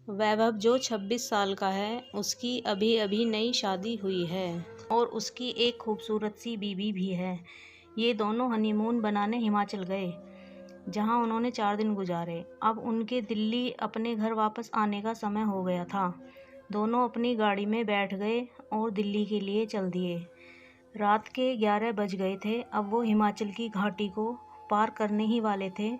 वैभव जो 26 साल का है, उसकी अभी अभी नई शादी हुई है और उसकी एक खूबसूरत सी बीवी भी है। ये दोनों हनीमून बनाने हिमाचल गए, जहां उन्होंने 4 दिन गुजारे। अब उनके दिल्ली अपने घर वापस आने का समय हो गया था। दोनों अपनी गाड़ी में बैठ गए और दिल्ली के लिए चल दिए। रात के 11 बज गए थे। अब वो हिमाचल की घाटी को पार करने ही वाले थे।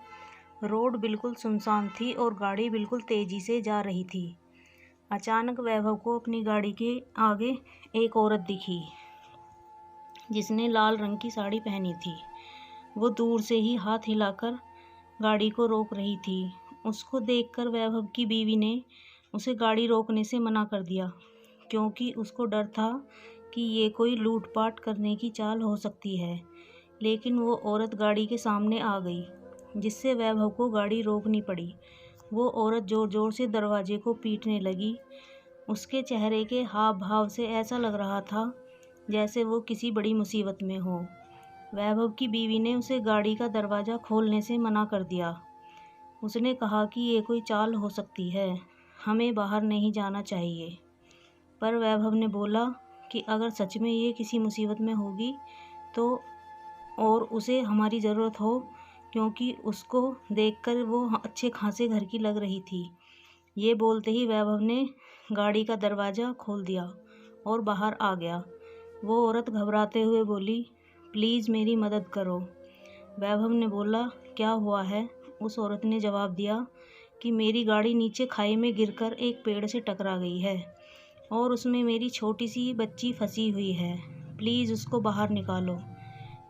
रोड बिल्कुल सुनसान थी और गाड़ी बिल्कुल तेज़ी से जा रही थी। अचानक वैभव को अपनी गाड़ी के आगे एक औरत दिखी, जिसने लाल रंग की साड़ी पहनी थी। वो दूर से ही हाथ हिलाकर गाड़ी को रोक रही थी। उसको देखकर वैभव की बीवी ने उसे गाड़ी रोकने से मना कर दिया, क्योंकि उसको डर था कि ये कोई लूटपाट करने की चाल हो सकती है। लेकिन वो औरत गाड़ी के सामने आ गई, जिससे वैभव को गाड़ी रोकनी पड़ी। वो औरत ज़ोर ज़ोर से दरवाजे को पीटने लगी। उसके चेहरे के हाव भाव से ऐसा लग रहा था जैसे वो किसी बड़ी मुसीबत में हो। वैभव की बीवी ने उसे गाड़ी का दरवाज़ा खोलने से मना कर दिया। उसने कहा कि ये कोई चाल हो सकती है, हमें बाहर नहीं जाना चाहिए। पर वैभव ने बोला कि अगर सच में ये किसी मुसीबत में होगी तो और उसे हमारी ज़रूरत हो, क्योंकि उसको देखकर वो अच्छे खासे घर की लग रही थी। ये बोलते ही वैभव ने गाड़ी का दरवाज़ा खोल दिया और बाहर आ गया। वो औरत घबराते हुए बोली, प्लीज़ मेरी मदद करो। वैभव ने बोला, क्या हुआ है? उस औरत ने जवाब दिया कि मेरी गाड़ी नीचे खाई में गिरकर एक पेड़ से टकरा गई है और उसमें मेरी छोटी सी बच्ची फंसी हुई है। प्लीज़ उसको बाहर निकालो।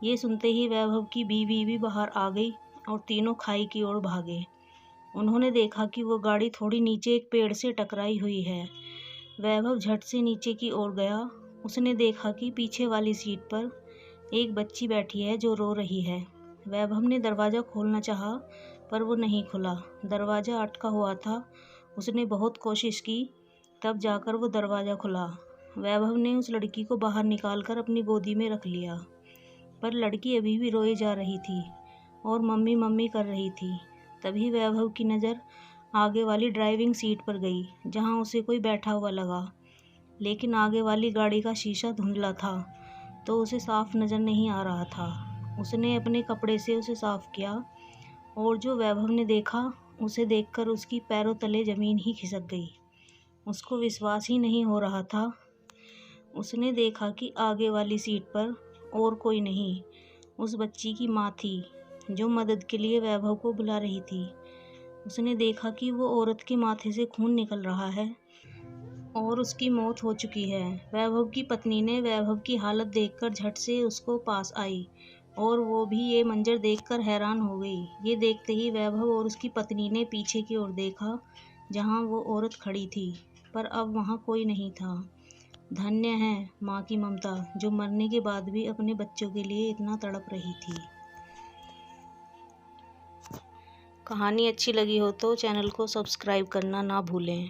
ये सुनते ही वैभव की बीवी भी बाहर आ गई और तीनों खाई की ओर भागे। उन्होंने देखा कि वो गाड़ी थोड़ी नीचे एक पेड़ से टकराई हुई है। वैभव झट से नीचे की ओर गया। उसने देखा कि पीछे वाली सीट पर एक बच्ची बैठी है जो रो रही है। वैभव ने दरवाज़ा खोलना चाहा, पर वो नहीं खुला। दरवाज़ा अटका हुआ था। उसने बहुत कोशिश की, तब जाकर वो दरवाज़ा खुला। वैभव ने उस लड़की को बाहर निकालकर अपनी गोदी में रख लिया, पर लड़की अभी भी रोए जा रही थी और मम्मी मम्मी कर रही थी। तभी वैभव की नज़र आगे वाली ड्राइविंग सीट पर गई, जहां उसे कोई बैठा हुआ लगा। लेकिन आगे वाली गाड़ी का शीशा धुंधला था, तो उसे साफ नज़र नहीं आ रहा था। उसने अपने कपड़े से उसे साफ किया और जो वैभव ने देखा, उसे देखकर उसकी पैरों तले ज़मीन ही खिसक गई। उसको विश्वास ही नहीं हो रहा था। उसने देखा कि आगे वाली सीट पर और कोई नहीं, उस बच्ची की माँ थी, जो मदद के लिए वैभव को बुला रही थी। उसने देखा कि वो औरत के माथे से खून निकल रहा है और उसकी मौत हो चुकी है। वैभव की पत्नी ने वैभव की हालत देखकर झट से उसको पास आई और वो भी ये मंजर देखकर हैरान हो गई। ये देखते ही वैभव और उसकी पत्नी ने पीछे की ओर देखा, जहाँ वो औरत खड़ी थी, पर अब वहाँ कोई नहीं था। धन्य है माँ की ममता, जो मरने के बाद भी अपने बच्चों के लिए इतना तड़प रही थी। कहानी अच्छी लगी हो तो चैनल को सब्सक्राइब करना ना भूलें।